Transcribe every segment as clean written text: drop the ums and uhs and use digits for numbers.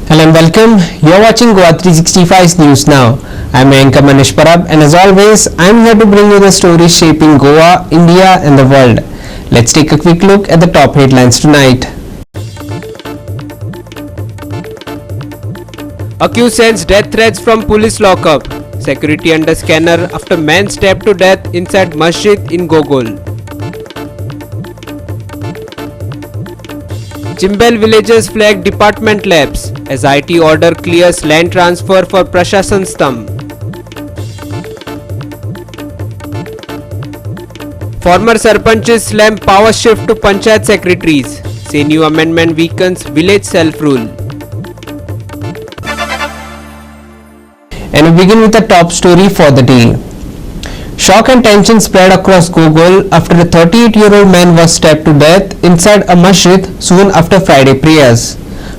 Hello and welcome. You're watching Goa 365 News now. I'm Anchor Manish Parab, and as always, I'm here to bring you the stories shaping Goa, India and the world. Let's take a quick look at the top headlines tonight. Accused sends death threats from police lockup. Security under scanner after man stabbed to death inside masjid in Gogol. Chimbel villagers flag department labs as IT order clears land transfer for Prashasan Stamb. Former sarpanches slam power shift to panchayat secretaries. Say new amendment weakens village self-rule. And we begin with the top story for the day. Shock and tension spread across Gogol after a 38-year-old man was stabbed to death inside a masjid soon after Friday prayers.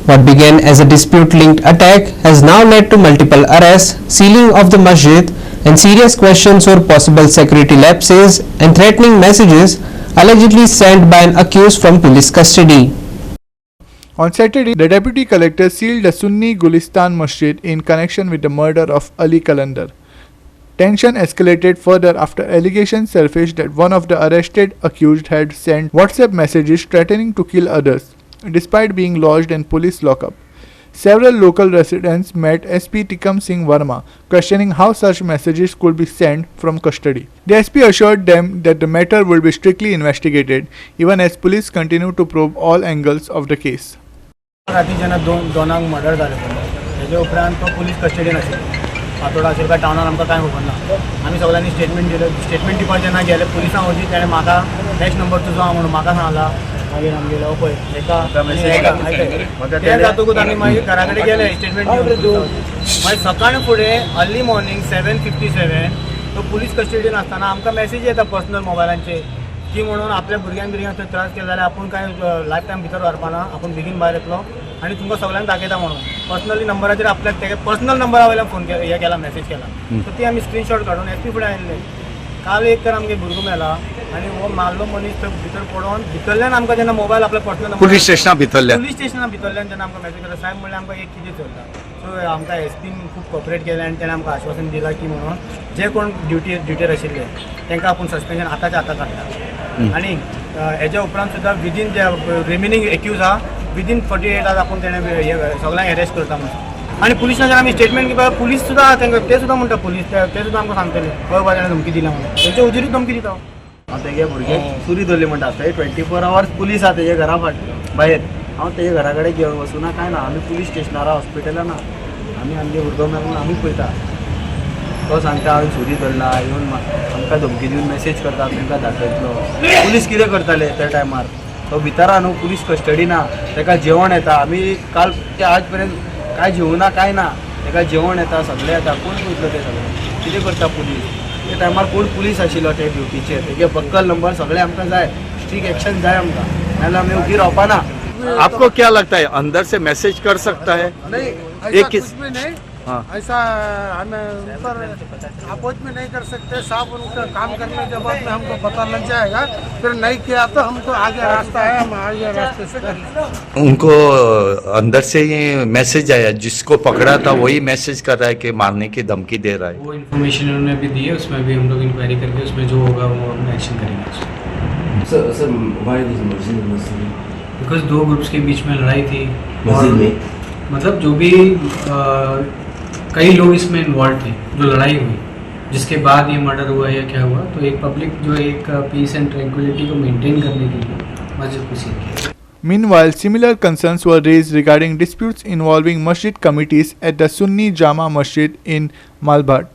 What began as a dispute-linked attack has now led to multiple arrests, sealing of the masjid, and serious questions over possible security lapses and threatening messages allegedly sent by an accused from police custody. On Saturday, the deputy collector sealed the Sunni Gulistan Masjid in connection with the murder of Ali Kalandar. Tension escalated further after allegations surfaced that one of the arrested accused had sent WhatsApp messages threatening to kill others, despite being lodged in police lockup. Several local residents met SP Tikam Singh Verma, questioning how such messages could be sent from custody. The SP assured them that the matter will be strictly investigated, even as police continue to probe all angles of the case. दोनांक murder जाले तेजे उपरांत तो police कस्टडीन आशिल्लो फातोडा आशिल्लो काय टाउनान आमकां कांय खबर ना आमी सगळ्यांनी स्टेटमेंट दिलें स्टेटमेंट दिवपाक जेन्ना गेले पुलिसां वचून तेणें म्हाका नेक्स्ट नंबर तुजो हांव म्हणून म्हाका सांगला मागीर आमगेलो पळय एका तें जातकूच आमी मागीर घरा कडेन गेले स्टेटमेंट दिवन मागीर सकाळी फुडें अर्ली मॉर्निंग 7:57 तो पुलीस कस्टडीन आसतना आमकां मेसेज येता पर्सनल मोबायलांचेर की म्हणून आपल्या भुरग्यांक त्रास केला जाल्यार आपूण काय लायफ टायम भितर व्हरपाना आपूण बेगीन भायर येतलो आनी तुमकां सगळ्यांक दाखयता म्हणून पर्सनली नंबराचेर आपल्याक तेगे पर्सनल नंबरा वयल्यान फोन हे केला मेसेज केला सो ती आमी स्क्रीनशॉट काडून एसपी फुडें आयिल्ले काल एक तर आमगे भुरगो मेला आनी हो मारलो मनीस थंय भितर पडोवन भितरल्यान आमकां जेन्ना मोबायल आपल्या पर्सनल पुलीस स्टेशना भितरल्यान जेन्ना आमकां मेसेज केला साहेब म्हणल्यार आमकां एक कितें चलता सो आमकां एसपीन खूब कॉपरेट केलें आनी तेणें आमकां आश्वासन दिलां की म्हणून जे कोण ड्युटीर आशिल्ले तांकां आपूण सस्पेन्शन आतांच्या आतां काडटा आनी हेच्या उपरांत सुद्दां विदीन जे रिमेनींग एक्यूज आहा विदीन 48 आवर्स आपूण तेणें सगळ्यांक अरेस्ट करता म्हणून आनी पुलिसांचेर आमी स्टेटमेंट घेवपा पुलीस सुद्दां तांकां ते सुद्दां म्हणटा पुलीस ते सुद्दां आमकां सांगतले बाबा तेणें धमकी दिला म्हणून तेंचे उजिरूच धमकी दिता हांव तेगे भुरगे सुरी धरली म्हणटा थंय 24 आवर्स पुलीस आहा तेजे घरा भायर हांव तेजे घरा कडेन घेवन वचूना काय ना आमी पुलीस स्टेशनार हॉस्पिटलान ना आमी आमगे भुरगो मेळून आमी पळयता तो सांगता हांवें सुरी धरला येवन आमकां धमकी दिवन मेसेज करता तांकां दाखयतलो पुलीस कितें करताले त्या टायमार तो भितर न्हू पुलीस कस्टडी ना ताका जेवण येता आमी काल ते आज पर्यंत काय जेवना काय ना ताका जेवण येता सगळें येता कोण पळयतलो ते सगळें कितें करता पुलीस त्या टायमार कोण पुलीस आशिल्लो ते ड्युटीचेर तेगे बक्कल नंबर सगळें आमकां जाय स्ट्रिक्ट एक्शन जाय आमकां नाजाल्यार आमी उगी रावपाना. आपको क्या लगता है अंदर से मैसेज कर सकता है? नहीं, ऐसा कुछ भी नहीं. हाँ. ऐसा हम ऊपर अपोज में नहीं कर सकते. साहब उनका काम करने के बाद में हमको पता लग जाएगा. फिर नहीं किया तो हमको आगे रास्ता है, हम आगे रास्ते से कर लेंगे. उनको अंदर से ये मैसेज आया जिसको पकड़ा था वही मैसेज कर रहा है कि मारने की धमकी दे रहा है. वो इन्फॉर्मेशन उन्होंने भी दी है उसमें भी हम लोग इंक्वायरी करके उसमें जो होगा वो हम एक्शन करेंगे. सर व्हाई दिस मस्जिद? बिकॉज दो ग्रुप्स के बीच में लड़ाई थी मस्जिद में मतलब जो भी कई लोग इसमें इन्वॉल्व थे जो लड़ाई हुई जिसके बाद ये मर्डर हुआ या क्या हुआ तो एक पब्लिक जो एक पीस एंड ट्रैंक्विलिटी को मेंटेन करने के लिए मस्जिद को सील किया. Meanwhile, similar concerns were raised regarding disputes involving masjid committees at the Sunni Jama Masjid in Malbhat.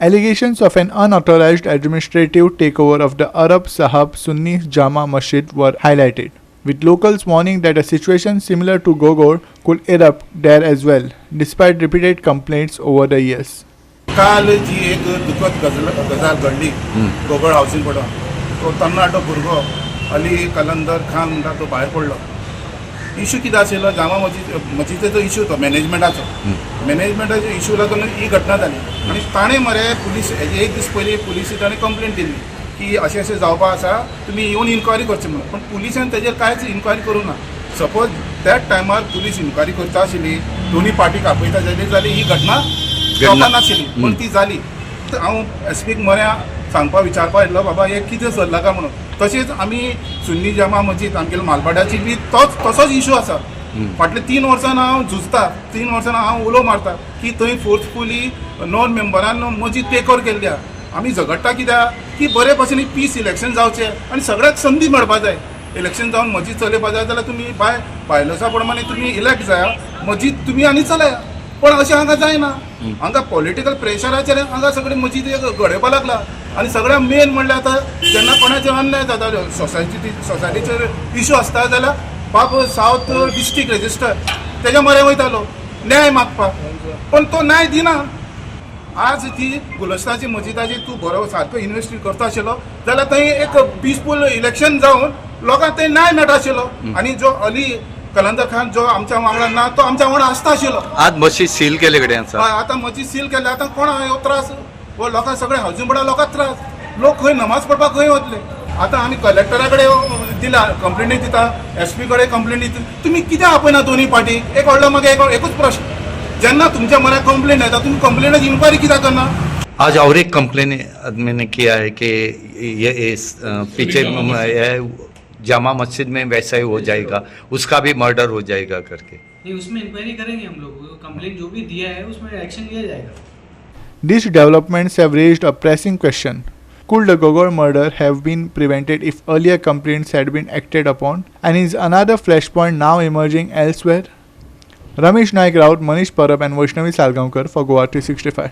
Allegations of an unauthorized administrative takeover of the Arab Sahab Sunni Jama Masjid were highlighted, with locals warning that a situation similar to Gogol could erupt there as well, despite repeated complaints over the years. काल जी एक दुखद गजाल घडली Gogol housing बोर्डान तो तरणाटो भुरगो अली कलंदर खान म्हणटा तो भायर पडलो. इश्यू कितें आशिल्लो जामा मस्जिदेचो इश्यू तो मॅनेजमेंटाचो इश्यू लागून ही घटना जाली आनी ताणें मरे पुलीस हेजे एक दीस पयलीं पुलिसी ताणें कंप्लेंट दिल्ली की अशें जावपा आसा तुमी येवन इन्क्वायरी करचें म्हणून. पण पुलिसांन तेजेर कांयच इन्क्वायरी करूं ना. सपोज त्याच टायमार पुलीस इन्क्वायरी करता आशिल्ली, दोन्ही पार्टीक आपयता जाल्यार ही घटना जावपा नाशिल्ली, पण ती जाली. हांव एसपीक म्हऱ्या सांगपाक विचारपाक येयल्लो, बाबा हे कितें चल्लां काय म्हणून. तशेंच आमी सुन्नी जामा मस्जिद आमगेल्या मालपाड्याची बी तसोच इशू आसा. फाटले 3 वर्सान हांव झुजता, 3 वर्सान हांव उलो मारता की थंय फोर्सफुली नॉन मेंबरान मस्जिद टेक ओवर केल्ल्या. आमी झगडटा कित्याक की बरे भशेन पीस इलेक्शन जावचें आनी सगळ्याक संदी मेळपाक जाय. इलेक्शन जावन मस्जिद चलयपाक जाय जाल्यार तुमी बायलोसा प्रमाणे तुमी इलेक्ट जाया, मस्जिद तुमी आनी चलया. पण अशें हांगा जायना. हांगा पॉलिटिकल प्रेशराचेर हांगा सगळे मस्जिद घडोवपाक लागला. आनी सगळ्यात मेन म्हणल्यार आतां जेन्ना कोणाचेर अन्याय जाता, सोसायटीचेर इशू आसता जाल्यार बाब सावथ डिस्ट्रिक्ट रेजिस्टर तेज्या म्हऱ्या वयतालो न्याय मागपाक, पण तो न्याय दिना. आज ती गुलस्ताची मस्जिदाची तूं बरो सारको इन्व्हेस्टी करता आशिल्लो जाल्यार थंय एक पिसफूल इलेक्शन जावन लोकांक थंय न्याय मेळटा आशिल्लो. आनी जो अली कलंदर खान जो आमच्या वांगडा ना तो आमच्या वांगडा आसता आशिल्लो. आज मस्जिद सील केले कडेन आसा. आतां मस्जिद सील केले, आतां कोणा ह्यो त्रास वो लोकांक सगळे हावजींग बोर्डा लोकांक त्रास. लोक खंय नमाज पडपाक खंय वतले. आतां आमी कलेक्टरा कडेन दिला कंप्लेनी दिता, एसपी कडेन कंप्लेनी दिता. तुमी कित्याक आपयना दोनूय पार्टी. एक व्हडलो म्हाका एकूच प्रश्न, जेन्ना तुमच्या म्हऱ्यात कंप्लेन येता तुमी कंप्लेनाची इन्क्वायरी कित्याक करना. आज और एक कंप्लेन आदमी ने किया है कि ये पीछे जामा मस्जिद में वैसा ही हो जाएगा, उसका भी मर्डर हो जाएगा करके. नहीं, उसमें इंक्वायरी करेंगे हम लोग. कंप्लेंट जो भी दिया है उसमें एक्शन लिया जाएगा. These developments have raised a pressing question. Could the Gogol murder have been prevented if earlier complaints had been acted upon? And is another flashpoint now emerging elsewhere? Ramesh Naik Raut, Manish Parab and Vaishnavi Salgaonkar for Goa 365.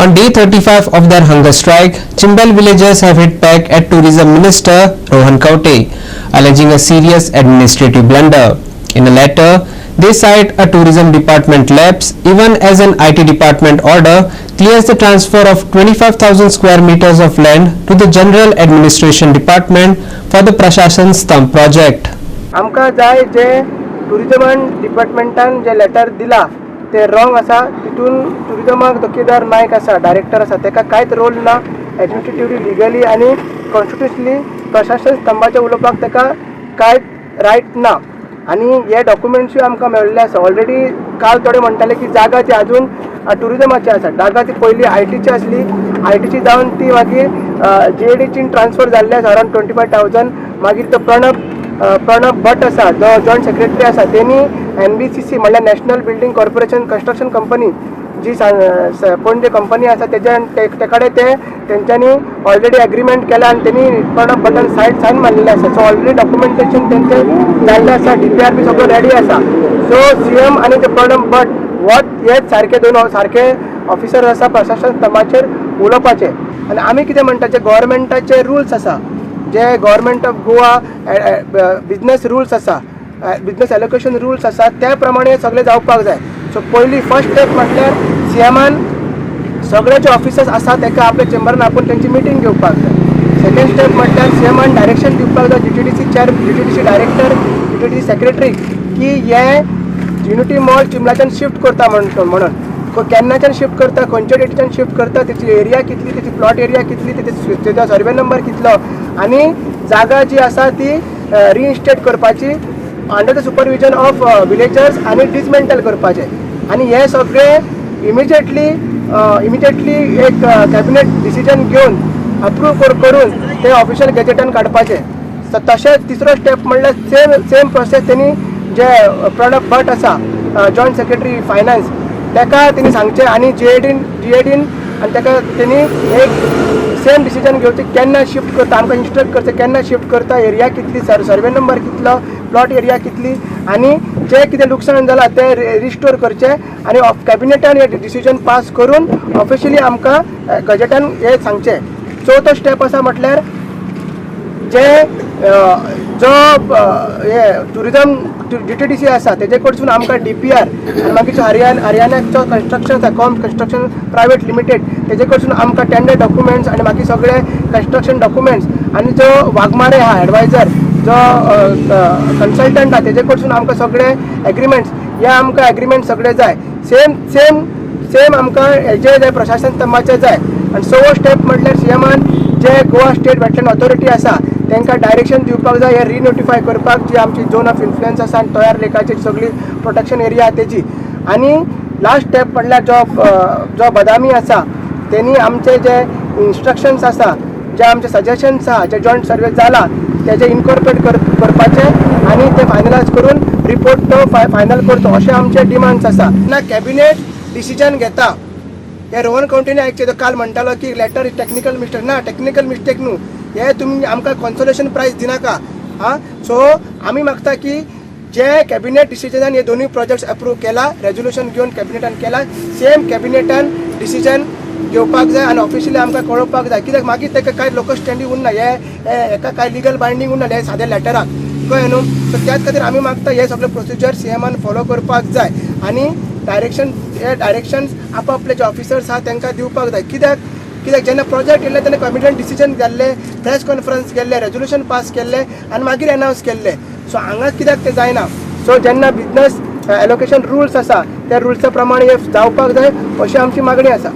On day 35 of their hunger strike, Chimbal villagers have hit back at Tourism Minister Rohan Kaute, alleging a serious administrative blunder. In a letter, they cite a tourism department lapse even as an IT department order clears the transfer of 25,000 square meters of land to the General Administration Department for the Prashashan Stamp project. आमकां जाय जे टुरिजमान डिपार्टमेंटान जे letter दिला ते wrong आसा. तितून टुरिजमाक दोकेदार नायक आसा, director आसा, तेका कांयच रोल ना एडमिनिस्ट्रेटिवली, लिगली आनी कॉन्स्टिट्युशनली प्रशासन स्तंभाचेर उलोवपाक तेका कांयच रायट ना. आनी हे डॉक्युमेंट्सूय आमकां मेळिल्ले आसा. ऑलरेडी काल थोडे म्हणटाले की जागा ती अजून टुरिजमाची आसा. जागा ती पयली आयटीची आसली, आयटीची जावन ती मागीर JADची ट्रान्सफर जाल्ली आसा अरावंड 25,000. मागीर तो प्रणब भट आसा जो जॉयंट सेक्रेटरी आसा, तेणी NBCC म्हणल्यार national building corporation construction company जी पणजे कंपनी आसा ते कडेन तेंच्यांनी ऑलरेडी एग्रीमेंट केला आनी तेणी प्रणब भटान सायन मारलेले आसा. सो ऑलरेडी डॉक्युमेंटेशन तेंचें जाल्लें आसा, DPR बी सगळो रेडी आसा. सो CM आनी ते प्रणब भट हेच सारखे दोन सारखे ऑफिसर आसा प्रशासन स्तंभाचेर उलोवपाचे. आनी आमी कितें म्हणटा, जे गव्हर्मेंटाचे रुल्स आसा, जे government of Goa business rules आसा, बिजनेस एलोकेशन रुल्स आसा, त्या प्रमाणे सगळे जावपाक जाय. सो पयली फर्स्ट स्टेप म्हटल्यार CMन सगळे जे ऑफिसर्स आसा तेका आपल्या चेंबरान आपूण तेंची मिटींग घेवपाक जाय. सेकंड स्टेप म्हटल्यार CMन डायरेक्शन दिवपाक जाय GTDC chair, GTDC director, GTDC secretary की हे युनिटी मॉल चिंबलाच्यान शिफ्ट करता म्हणून केन्नाच्यान शिफ्ट करता, खंयच्या डेटीच्यान शिफ्ट करता, तेची एरिया कितली, तेची प्लॉट एरिया कितली, तेचो सर्वे नंबर कितलो, आनी जागा जी आसा ती रिइन्स्टेट करपाची under the supervision of villagers आनी डिसमेंटल करपाचे. आनी हे सगळे इमिजिएटली एक कॅबिनेट डिसिजन घेवन अप्रूव करून ते ऑफिशियल गॅजेटान काडपाचे. तशेंच तिसरो स्टेप म्हणल्यार सेम प्रोसेस तेणी जे प्रणब भट आसा जॉयंट सेक्रेटरी फायनान्स तेका तेणी सांगचे आनी JADन आनी तेका तेणी एक सेम डिसिजन घेवचे केन्ना शिफ्ट करता, आमकां इन्स्ट्रक्ट करचे केन्ना शिफ्ट करता, एरिया कितली, सर्वे नंबर कितलो, प्लॉट एरिया कितली, आनी जे कितें लुकसाण जालां ते रिस्टोर करचे आनी कॅबिनेटान हे डिसिजन पास करून ऑफिशियली आमकां गजेटान हे सांगचे. चवथो स्टेप आसा म्हटल्यार जे जो हे टुरिजम GTDC आसा तेजे कडसून आमकां DPR आनी मागीर हरियाणाचो कन्स्ट्रक्शन आसा कॉम कन्स्ट्रक्शन प्रायवेट लिमिटेड तेजे कडसून आमकां टेंडर डॉक्युमेंट्स आनी बाकी सगळे कन्स्ट्रक्शन डॉक्युमेंट्स आनी जो वाघमारे आहा एडवायझर जो कन्सल्टंट आहा तेजे कडसून आमकां सगळे एग्रीमेंट्स हे आमकां एग्रीमेंट सगळे जाय. सेम आमकां हेजे प्रशासन स्तंभाचे जाय. आनी 6वो स्टेप म्हटल्यार CMन जे गोवा स्टेट वेटलँड ऑथॉरिटी आसा तांकां डायरेक्शन दिवपाक जाय हे रिनोटिफाय करपाक जी आमची झोन ऑफ इन्फ्लुएन्स आसा आनी तयार लेकाची सगळी प्रोटेक्शन एरिया आहा तेजी. आनी लास्ट स्टेप म्हणल्यार जो बदामी आसा त्यांनी आमचे जे इन्स्ट्रक्शन्स आसा जे आमचे सजेशन्स आहा जे जॉयंट सर्वे जाला तेजे इनकॉर्पोरेट करपाचे आनी ते फायनलायज करून रिपोर्ट तो फायनल करतो अशें आमचे डिमांड्स आसा. ना कॅबिनेट डिसिजन घेता हे रोहन कावंटीने आयकचे तो काल म्हणटालो की लेटर टेक्निकल मिस्टेक ना टेक्निकल मिस्टेक न्हू हे तुमी आमकां कॉन्सोलेशन प्रायज दिनाका. सो आमी मागता की जे कॅबिनेट डिसिजनान हे दोनूय प्रोजेक्ट्स अप्रूव केला रेजोल्युशन घेवन कॅबिनेटान केला सेम कॅबिनेटान डिसिजन घेवपाक जाय आनी ऑफिशियली आमकां कळोवपाक जाय कित्याक मागीर ताका कांय लोकल स्टँडींग उरना हेका कांय लिगल बायंडींग उरना हे सादे लेटराक कळ्ळें न्हू. सो त्याच खातीर आमी मागता हे सगळे प्रोसिजर सीएमान फॉलो करपाक जाय आनी डायरेक्शन्स आपआपले जे ऑफिसर्स आहा तांकां दिवपाक जाय. कित्याक जेन्ना प्रोजेक्ट येयल्ले तेन्ना कॅबिनेट डिसिजन जाल्ले प्रेस कॉन्फरन्स केल्ले रेजोल्युशन पास केल्ले आनी मागीर अनावन्स केल्ले. सो हांगा कित्याक ते जायना. सो जेन्ना बिजनस एलोकेशन रुल्स आसा त्या रुल्सा प्रमाणे हे जावपाक जाय अशी आमची मागणी आसा.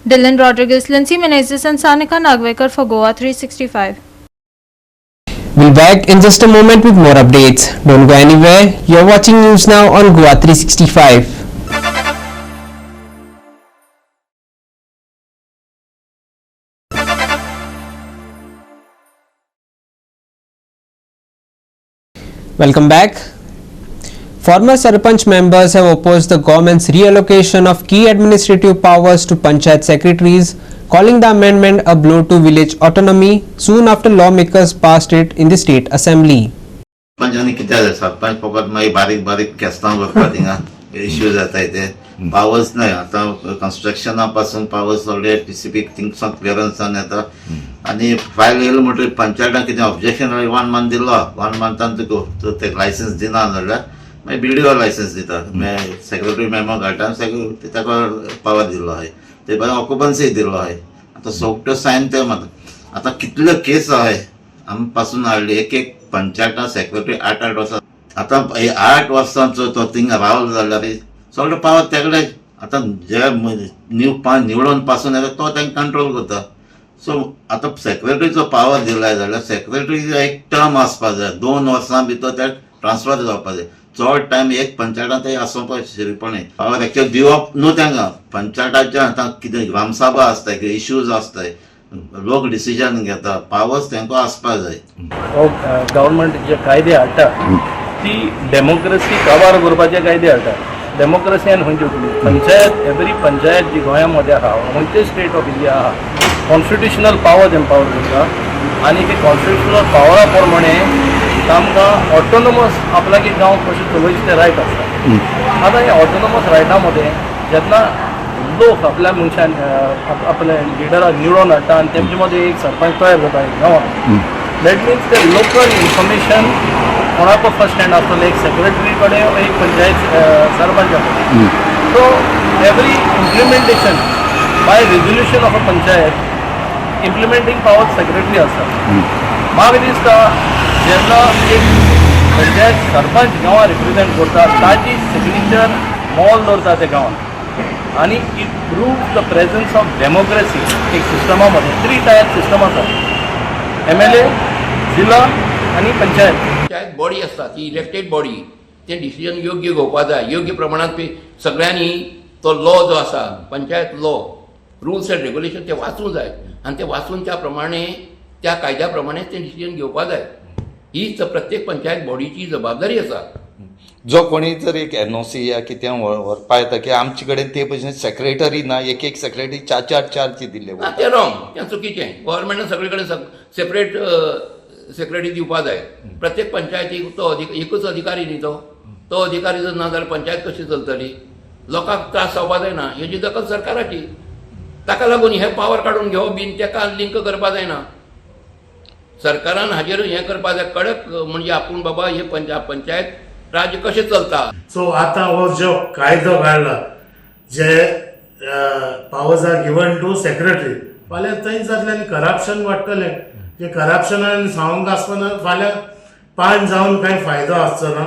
Dylan Rodriguez, Lindsay Menezes and Sanika Nagwekar for Goa 365. We'll be back in just a moment with more updates. Don't go anywhere. You're watching news now on Goa 365. Welcome back. Former Sarpanch members have opposed the government's reallocation of key administrative powers to Panchayat secretaries, calling the amendment a blow to village autonomy soon after lawmakers passed it in the state assembly. सरपंचांनी कितें जालें सरपंच फकत मागीर बारीक बारीक केस्तां करता थिंगा issue जाताय ते पावर्स न्हय आतां कन्स्ट्रक्शना पासून पावर्स सगळे टीसीपी थिंगसान क्लियरन्सान येता आनी फायल येयलो म्हणटकीर पंचायतान कितें ऑब्जेक्शन 1 मंथ दिलो 1 मंथान तुका ते लायसन्स दिना जाल्यार मागीर BDO लायसन्स दिता सेक्रेटरी मेमो घालता ताका पावर दिल्लो आहाय ते भायर ऑक्युपन्सी दिल्लो आहाय आतां सोगट्यो सायन ते आतां कितल्यो केस आहाय आमी पासून हाडली एक पंचायतां सेक्रेटरी 8 वर्सां आतां 8 वर्सांचो तो थिंगा रावलो जाल्यार सगळो पावर तेगडे आतां जे निवडून पासून येता तो तांकां कंट्रोल करता. सो आतां सेक्रेटरीचो पावर दिलाय जाल्यार सेक्रेटरी एक टर्म आसपाक जाय 2 वर्सां भितर ते ट्रान्सफर जावपाक जाय. चड टायम एक पंचायतान ते आसोवपाक शिरपणी पावर एक्चुअली दिवप न्हू तांकां पंचायताचे आतां कितें ग्रामसभा आसताय कितें इश्यूज आसताय लोक डिसिजन घेता पावर्स तांकां आसपाक जाय. गव्हर्नमेंट जे कायदे हाडटा ती डेमोक्रेसी काबार करपाचे कायदे हाडटा. डेमोक्रेसीन खंयची पंचायत एवरी पंचायत जी गोंयामध्ये आहा खंयचे स्टेट ऑफ इंडिया आहा कॉन्स्टिट्युशनल पावर्स एम्पावर करता आनी ते कॉन्स्टिट्युशनल पावरा प्रमाणे तांकां ऑटोनोमस आपल्याक एक गांव कशें चलोवचे ते रायट आसता. आतां हे ऑटोनोमस रायटा मध्ये जेन्ना लोक आपल्या मनशान आपल्या लिडराक निवडून हाडटा आनी तेमचे मध्ये एक सरपंच तयार जाता एक गांवांत दॅट मिन्स ते लोकल इन्फॉर्मेशन कोणाको फर्स्ट हँड आसतलें एक सेक्रेटरी कडेन एक पंचायत सरपंचा कडेन. So every implementation by resolution of a panchayat implementing power secretary आसता. म्हाका दिसता जेन्ना एक पंचायत सरपंच गांवां रिप्रेझेंट करता ताची सिग्नेचर मोल दवरता त्या गांवांत आनी it proves the presence of democracy एक सिस्टमा मध्ये 3 टायर सिस्टम आसा MLA जिल्हा आनी पंचायत बॉडी आसता ती इलेक्टेड बॉडी ते डिसिजन योग्य घेवपाक जाय योग्य प्रमाणात सगळ्यांनी तो लॉ जो आसा panchayat law rules end regulation ते वाचूंक जाय आनी ते वाचून त्या प्रमाणे त्या कायद्या प्रमाणे ते डिसिजन घेवपाक जाय. हीच प्रत्येक पंचायत बॉडीची जबाबदारी आसा. जो कोणी जर एक NOC या कितें व्हरपा येता की आमचे कडेन ते भशेन सेक्रेटरी ना एक सेक्रेटरी 4 दिल्ले ते रॉंग तें चुकीचें. गव्हर्मेंटान सगळे कडेन सेपरेट सेक्रेटरी दिवपाक जाय. प्रत्येक पंचायतीक तो एकूच अधिकारी न्ही तो अधिकारी जर ना जाल्यार पंचायत कशी चलतली लोकांक त्रास जावपाक जायना हेजी दखल सरकाराची. ताका लागून हे पावर काडून घेवप बीन ताका लिंक करपाक जायना. सरकारान हाजेर हें करपाक जाय कडक म्हणजे आपूण बाबा हे पंचायत राज्य कशें चलता. सो आतां हो जो कायदो काडला जे powers are given to secretary फाल्यां थंय जातलें आनी करप्शन वाडटलें. जे करप्शनान सावंक आसतना फाल्यां पान जावन कांय फायदो आसचो ना.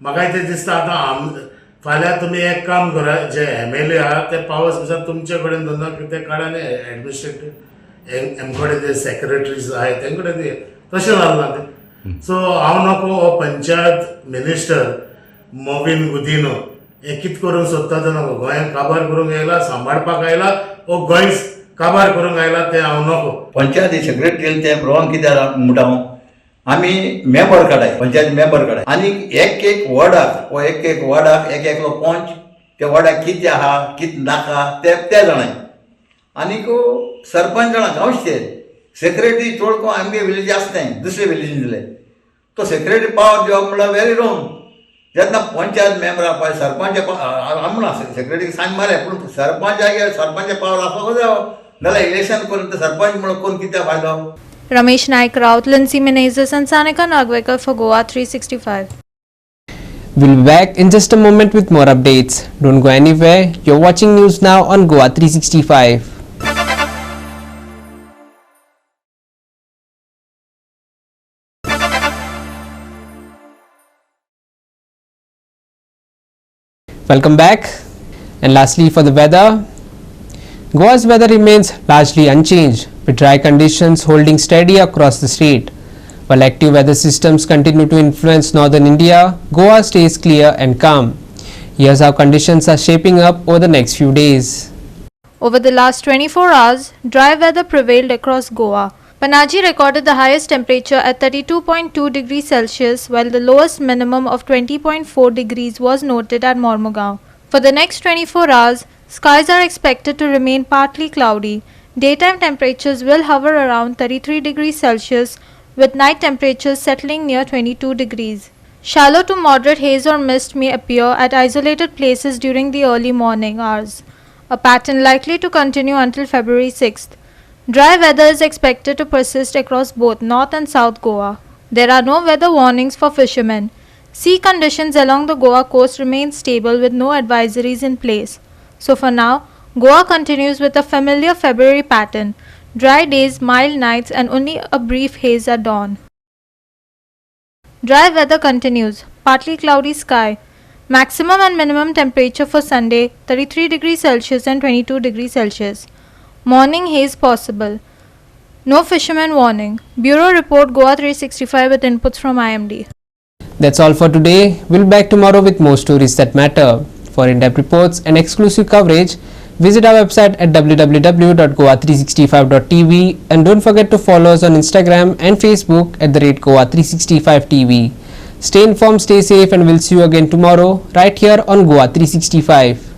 म्हाका ते दिसता आतां फाल्यां तुमी एक काम करा जे MLA आहा ते पावर्स भितर तुमचे कडेन दवरना ते काडा एडमिनिस्ट्रेटीव एमकडे जे सेक्रेटरीज आहाय तेंकडे ते तशें जालें तें सो हांव नको हो पंचायत मिनिस्टर मोविन गुदिनो हे कित करूंक सोदता ते नको गोंयांक काबार करूंक आयला सांबाळपाक आयला वो गोंय काबार करूंक आयला ते हांव नको पंचायती सेक्रेटरी ते रॉंग कित्याक म्हणटा हांव आमी मेंबर काडाय पंचायत मेंबर काडाय आनी एक वॉर्डाक वो एक वॉर्डाक एकलो पंच त्या वॉर्डाक कितें आहा कितें नाका ते जाणाय आनीक सरपंच जाणां गांवचे ते सेक्रेटरी चड कोण आमगे विलेज आसनाय दुसरे विलेजीन दिले तो सेक्रेटरी पावर दिवप म्हणल्यार व्हेरी रॉंग जेन्ना पंचायत मेंबर पळय सरपंच म्हणा सेक्रेटरीक सायन मारले पूण सरपंच पावर आसपाक जाय नाल्यार इलेक्शन करून सरपंच म्हणून कोण कित्याक फायदो. Ramesh Naik Raut, Lindsay Menezes and Sanika Nagwekar for Goa 365. We'll be back in just a moment with more updates. Don't go anywhere. You're watching news now on Goa 365. Welcome back. And lastly, for the weather, Goa's weather remains largely unchanged, with dry conditions holding steady across the state. While active weather systems continue to influence northern India, Goa stays clear and calm. Here's how conditions are shaping up over the next few days. Over the last 24 hours, dry weather prevailed across Goa. Panaji recorded the highest temperature at 32.2 degrees Celsius, while the lowest minimum of 20.4 degrees was noted at Mormugao. For the next 24 hours, skies are expected to remain partly cloudy. Daytime temperatures will hover around 33 degrees Celsius, with night temperatures settling near 22 degrees. Shallow to moderate haze or mist may appear at isolated places during the early morning hours, a pattern likely to continue until February 6th. Dry weather is expected to persist across both North and South Goa. There are no weather warnings for fishermen. Sea conditions along the Goa coast remain stable with no advisories in place. So for now, Goa continues with a familiar February pattern: dry days, mild nights and only a brief haze at dawn. Dry weather continues, partly cloudy sky. Maximum and minimum temperature for Sunday 33 degrees Celsius and 22 degrees Celsius. Morning haze possible. No fisherman warning. Bureau report Goa 365 with inputs from IMD. That's all for today. We'll be back tomorrow with more stories that matter. For in-depth reports and exclusive coverage, visit our website at www.goa365.tv and don't forget to follow us on Instagram and Facebook at @Goa365TV. Stay informed, stay safe, and we'll see you again tomorrow right here on Goa 365.